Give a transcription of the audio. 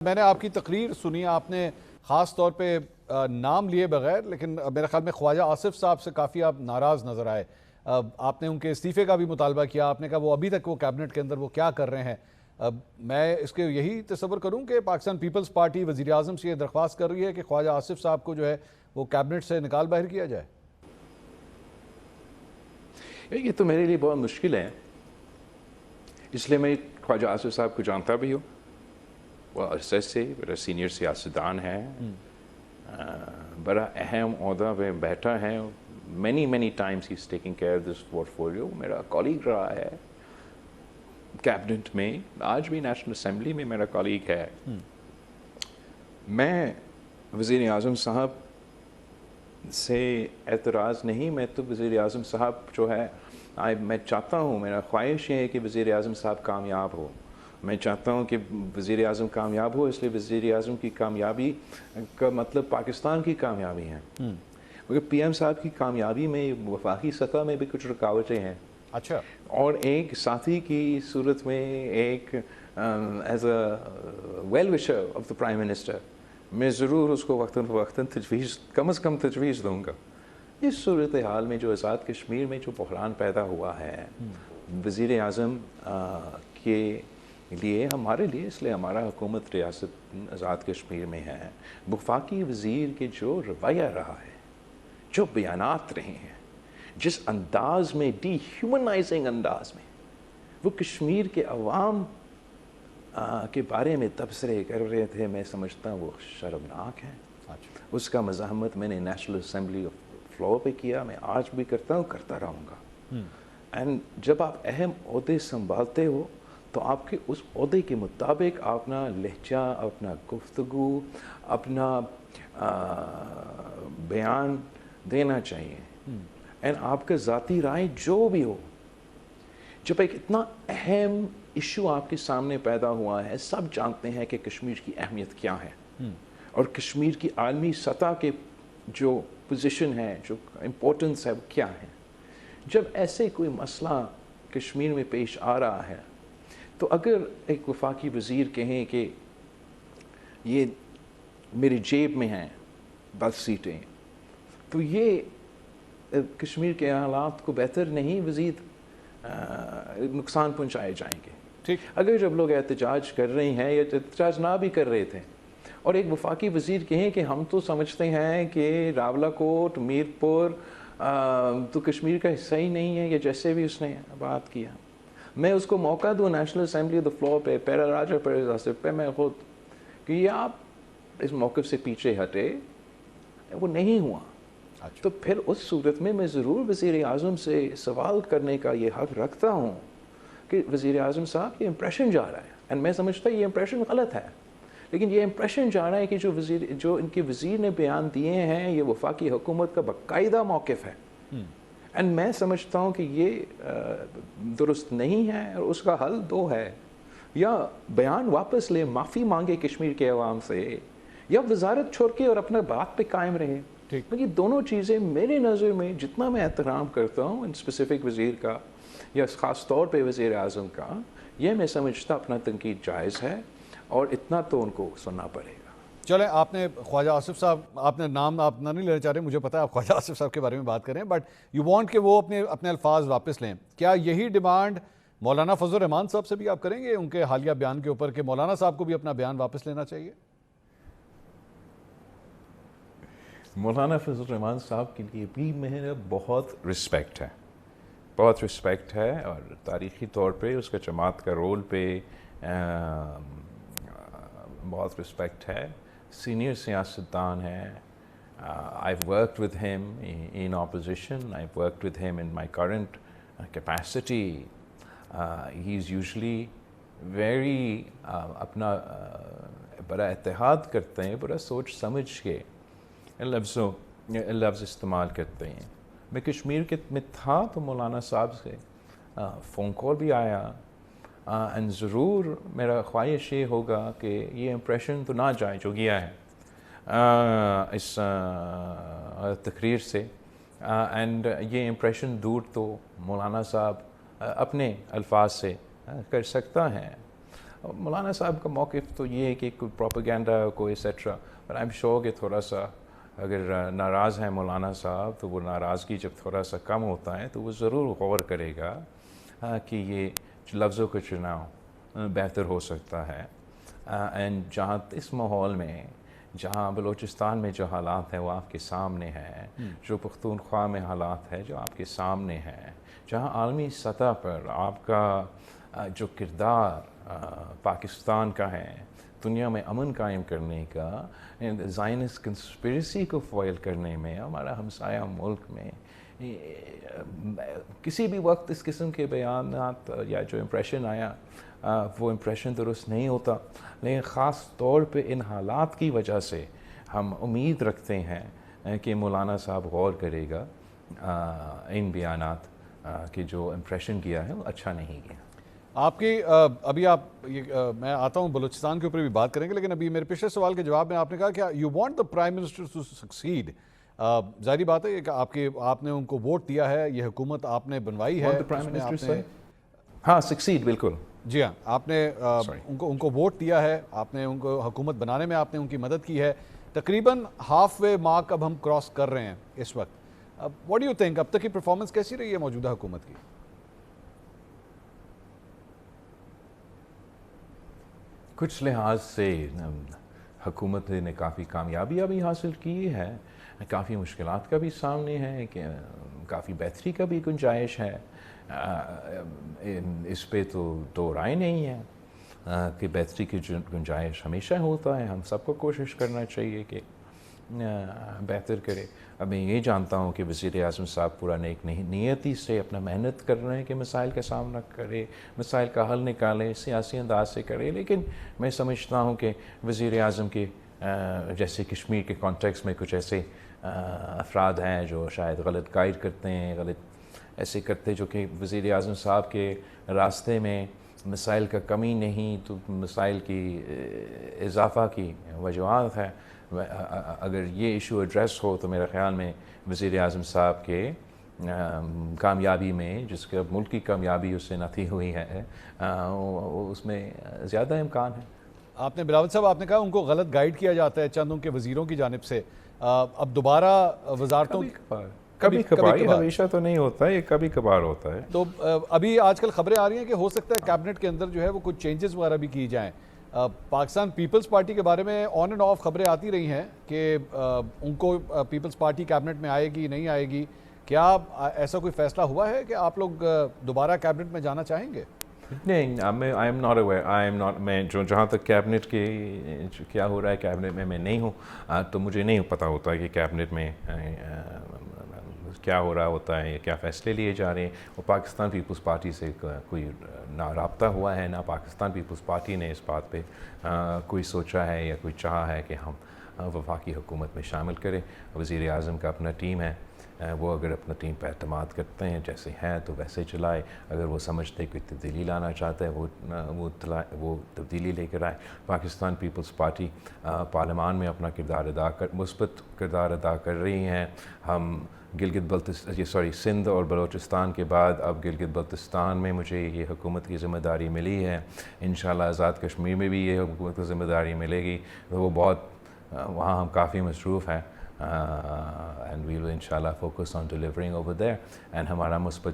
میں نے آپ کی تقریر سنی، آپ نے خاص طور پہ نام لیے بغیر، لیکن میرے خیال میں خواجہ آصف صاحب سے کافی آپ ناراض نظر آئے۔ آپ نے ان کے استعفے کا بھی مطالبہ کیا، آپ نے کہا وہ ابھی تک وہ کیبنٹ کے اندر وہ کیا کر رہے ہیں۔ میں اس کے یہی تصور کروں کہ پاکستان پیپلز پارٹی وزیر اعظم سے یہ درخواست کر رہی ہے کہ خواجہ آصف صاحب کو جو ہے وہ کیبنٹ سے نکال باہر کیا جائے۔ یہ تو میرے لیے بہت مشکل ہے، اس لیے میں خواجہ آصف صاحب کو جانتا بھی ہوں، وہ عرصے سے بڑا سینئر سیاستدان ہے، بڑا اہم عہدہ پہ بیٹھا ہے، many times he's taking care of this portfolio، میرا کولیگ رہا ہے کیبنٹ میں، آج بھی نیشنل اسمبلی میں میرا کولیگ ہے۔ میں وزیر اعظم صاحب سے اعتراض نہیں، میں تو وزیر اعظم صاحب جو ہے میں چاہتا ہوں، میرا خواہش ہے کہ وزیر اعظم صاحب کامیاب ہو، میں چاہتا ہوں کہ وزیر اعظم کامیاب ہو، اس لیے وزیر اعظم کی کامیابی کا مطلب پاکستان کی کامیابی ہے، مگر پی ایم صاحب کی کامیابی میں وفاقی سطح میں بھی کچھ رکاوٹیں ہیں۔ اچھا، اور ایک ساتھی کی صورت میں ایک as a well wisher of the prime minister میں ضرور اس کو وقتاً فوقتاً تجویز، کم از کم تجویز دوں گا۔ اس صورتحال میں جو آزاد کشمیر میں جو بحران پیدا ہوا ہے، وزیر اعظم کے لیے، ہمارے لیے، اس لیے ہمارا حکومت ریاست آزاد کشمیر میں ہے، وفاقی وزیر کے جو رویہ رہا ہے، جو بیانات رہے ہیں، جس انداز میں، ڈی ہیومنائزنگ انداز میں وہ کشمیر کے عوام کے بارے میں تبصرے کر رہے تھے، میں سمجھتا ہوں وہ شرمناک ہے۔ اس کا مزاحمت میں نے نیشنل اسمبلی فلور پہ کیا، میں آج بھی کرتا ہوں، کرتا رہوں گا۔ اینڈ جب آپ اہم عہدے سنبھالتے ہو تو آپ کے اس عہدے کے مطابق اپنا لہجہ، اپنا گفتگو، اپنا بیان دینا چاہیے، اینڈ آپ کا ذاتی رائے جو بھی ہو۔ جب ایک اتنا اہم ایشو آپ کے سامنے پیدا ہوا ہے، سب جانتے ہیں کہ کشمیر کی اہمیت کیا ہے اور کشمیر کی عالمی سطح کے جو پوزیشن ہے، جو امپورٹنس ہے، وہ کیا ہے۔ جب ایسے کوئی مسئلہ کشمیر میں پیش آ رہا ہے تو اگر ایک وفاقی وزیر کہیں کہ یہ میری جیب میں ہیں 10 سیٹیں، تو یہ کشمیر کے حالات کو بہتر نہیں، مزید نقصان پہنچائے جائیں گے۔ ٹھیک، اگر جب لوگ احتجاج کر رہے ہیں یا احتجاج نہ بھی کر رہے تھے اور ایک وفاقی وزیر کہیں کہ ہم تو سمجھتے ہیں کہ راولاکوٹ، میر پور تو کشمیر کا حصہ ہی نہیں ہے، یا جیسے بھی اس نے بات کیا، میں اس کو موقع دوں نیشنل اسمبلی دا فلور پہ، پیرا راجا پہ، میں خود کہ یہ آپ اس موقف سے پیچھے ہٹے، وہ نہیں ہوا۔ تو پھر اس صورت میں ضرور وزیر اعظم سے سوال کرنے کا یہ حق رکھتا ہوں کہ وزیر اعظم صاحب یہ امپریشن جا رہا ہے، اینڈ میں سمجھتا یہ امپریشن غلط ہے، لیکن یہ امپریشن جا رہا ہے کہ جو ان کے وزیر نے بیان دیے ہیں، یہ وفاقی حکومت کا باقاعدہ موقف ہے، اینڈ میں سمجھتا ہوں کہ یہ درست نہیں ہے، اور اس کا حل دو ہے، یا بیان واپس لے، معافی مانگے کشمیر کے عوام سے، یا وزارت چھوڑ کے اور اپنا بات پہ قائم رہے۔ یہ دونوں چیزیں میرے نظر میں، جتنا میں احترام کرتا ہوں ان اسپیسیفک وزیر کا یا خاص طور پہ وزیر اعظم کا، یہ میں سمجھتا اپنا تنقید جائز ہے، اور اتنا تو ان کو سننا پڑے گا۔ چلیں، آپ نے خواجہ آصف صاحب، آپ نے نام آپ نہ نہیں لینا چاہ رہے، مجھے پتا ہے آپ خواجہ آصف صاحب کے بارے میں بات کریں، بٹ یو وانٹ کہ وہ اپنے الفاظ واپس لیں۔ کیا یہی ڈیمانڈ مولانا فضل الرحمان صاحب سے بھی آپ کریں گے، ان کے حالیہ بیان کے اوپر، کہ مولانا صاحب کو بھی اپنا بیان واپس لینا چاہیے؟ مولانا فضل الرحمان صاحب کے لیے بھی میرا بہت رسپیکٹ ہے، بہت رسپیکٹ ہے، اور تاریخی طور پہ اس کا جماعت کا رول پہ بہت رسپیکٹ ہے، سینئر سیاستدان ہے۔ I've worked with him in opposition, I've worked with him in my current capacity. He's usually very اپنا بڑا اتحاد کرتے ہیں، بڑا سوچ سمجھ کے لفظ استعمال کرتے ہیں۔ میں کشمیر میں تھا تو مولانا صاحب سے فون کال بھی آیا، اینڈ ضرور میرا خواہش یہ ہوگا کہ یہ امپریشن تو نہ جائے جو گیا ہے اس تقریر سے، اینڈ یہ امپریشن دور تو مولانا صاحب اپنے الفاظ سے کر سکتا ہے۔ مولانا صاحب کا موقف تو یہ ہے کہ کوئی پروپیگنڈا کوئی et cetera, per I am sure کہ تھوڑا سا اگر ناراض ہیں مولانا صاحب تو وہ ناراضگی جب تھوڑا سا کم ہوتا ہے تو وہ ضرور غور کرے گا کہ یہ لفظوں کا چناؤ بہتر ہو سکتا ہے. اینڈ جہاں اس ماحول میں جہاں بلوچستان میں جو حالات ہیں وہ آپ کے سامنے ہیں، جو پختونخوا میں حالات ہے جو آپ کے سامنے ہیں، جہاں عالمی سطح پر آپ کا جو کردار پاکستان کا ہے دنیا میں امن قائم کرنے کا، زائنسٹ کنسپریسی کو فوائل کرنے میں، ہمارا ہمسایہ ملک میں کسی بھی وقت اس قسم کے بیانات یا جو امپریشن آیا وہ امپریشن درست نہیں ہوتا. لیکن خاص طور پہ ان حالات کی وجہ سے ہم امید رکھتے ہیں کہ مولانا صاحب غور کرے گا ان بیانات کہ جو امپریشن کیا ہے وہ اچھا نہیں کیا. آپ کی ابھی آپ میں آتا ہوں بلوچستان کے اوپر بھی بات کریں گے، لیکن ابھی میرے پچھلے سوال کے جواب میں آپ نے کہا کہ you want the prime minister to succeed. ظاہری بات ہے کہ آپ نے ان کو ووٹ دیا ہے، یہ حکومت آپ نے بنوائی ہے. ہاں سکسیڈ بالکل. جی ہاں، آپ نے ان کو ووٹ دیا ہے، آپ نے ان کو حکومت بنانے میں آپ نے ان کی مدد کی ہے. تقریباً ہاف وے مارک اب ہم کراس کر رہے ہیں اس وقت. واٹ ڈو یو تھنک اب تک کی پرفارمنس کیسی رہی ہے موجودہ حکومت کی؟ کچھ لحاظ سے حکومت نے کافی کامیابی ابھی حاصل کی ہے، کافی مشکلات کا بھی سامنے ہے، کہ کافی بہتری کا بھی گنجائش ہے. اس پہ تو دو رائے نہیں ہے کہ بہتری کی گنجائش ہمیشہ ہوتا ہے. ہم سب کو کوشش کرنا چاہیے کہ بہتر کرے. اب میں یہ جانتا ہوں کہ وزیر اعظم صاحب پورا نیک نیتی سے اپنا محنت کر رہے ہیں کہ مسائل کا سامنا کرے، مسائل کا حل نکالے، سیاسی انداز سے کرے. لیکن میں سمجھتا ہوں کہ وزیر اعظم کے جیسے کشمیر کے کانٹیکس میں کچھ ایسے افراد ہیں جو شاید غلط گائیڈ کرتے ہیں، غلط ایسے کرتے جو کہ وزیر اعظم صاحب کے راستے میں مسائل کا کمی نہیں تو مسائل کی اضافہ کی وجوہات ہے. اگر یہ ایشو ایڈریس ہو تو میرے خیال میں وزیر اعظم صاحب کے کامیابی میں، جس کے ملک کی کامیابی اس سے نتی ہوئی ہے، اس میں زیادہ امکان ہے. آپ نے بلاول صاحب، آپ نے کہا ان کو غلط گائیڈ کیا جاتا ہے چند ان کے وزیروں کی جانب سے. اب دوبارہ وزارتوں کبھی کبھار، ہمیشہ تو نہیں ہوتا ہے، یہ کبھی کبھار ہوتا ہے. تو ابھی آج کل خبریں آ رہی ہیں کہ ہو سکتا ہے کیبنٹ کے اندر جو ہے وہ کچھ چینجز وغیرہ بھی کی جائیں. پاکستان پیپلز پارٹی کے بارے میں آن اینڈ آف خبریں آتی رہی ہیں کہ ان کو پیپلز پارٹی کیبنٹ میں آئے گی نہیں آئے گی. کیا ایسا کوئی فیصلہ ہوا ہے کہ آپ لوگ دوبارہ کیبنٹ میں جانا چاہیں گے؟ نہیں، آئی ایم ناٹ اویئر. میں جہاں تک کیبنٹ کے کیا ہو رہا ہے کیبنٹ میں نہیں ہوں، تو مجھے نہیں پتہ ہوتا کہ کیبنٹ میں کیا ہو رہا ہوتا ہے، کیا فیصلے لیے جا رہے ہیں. وہ پاکستان پیپلز پارٹی سے کوئی نہ رابطہ ہوا ہے، نہ پاکستان پیپلز پارٹی نے اس بات پہ کوئی سوچا ہے یا کوئی چاہا ہے کہ ہم وفاقی حکومت میں شامل کریں. وزیر اعظم کا اپنا ٹیم ہے، وہ اگر اپنا ٹیم پہ اعتماد کرتے ہیں جیسے ہیں تو ویسے چلائے. اگر وہ سمجھتے کوئی تبدیلی لانا چاہتا ہے وہ تبدیلی لے کر آئے. پاکستان پیپلز پارٹی پارلیمان میں اپنا مثبت کردار ادا کر رہی ہیں. ہم سندھ اور بلوچستان کے بعد اب گلگت بلتستان میں مجھے یہ حکومت کی ذمہ داری ملی ہے. انشاءاللہ آزاد کشمیر میں بھی یہ حکومت کی ذمہ داری ملے گی. وہ وہاں ہم کافی مصروف ہیں. And we will inshallah focus on delivering over there. And ہمارا مثبت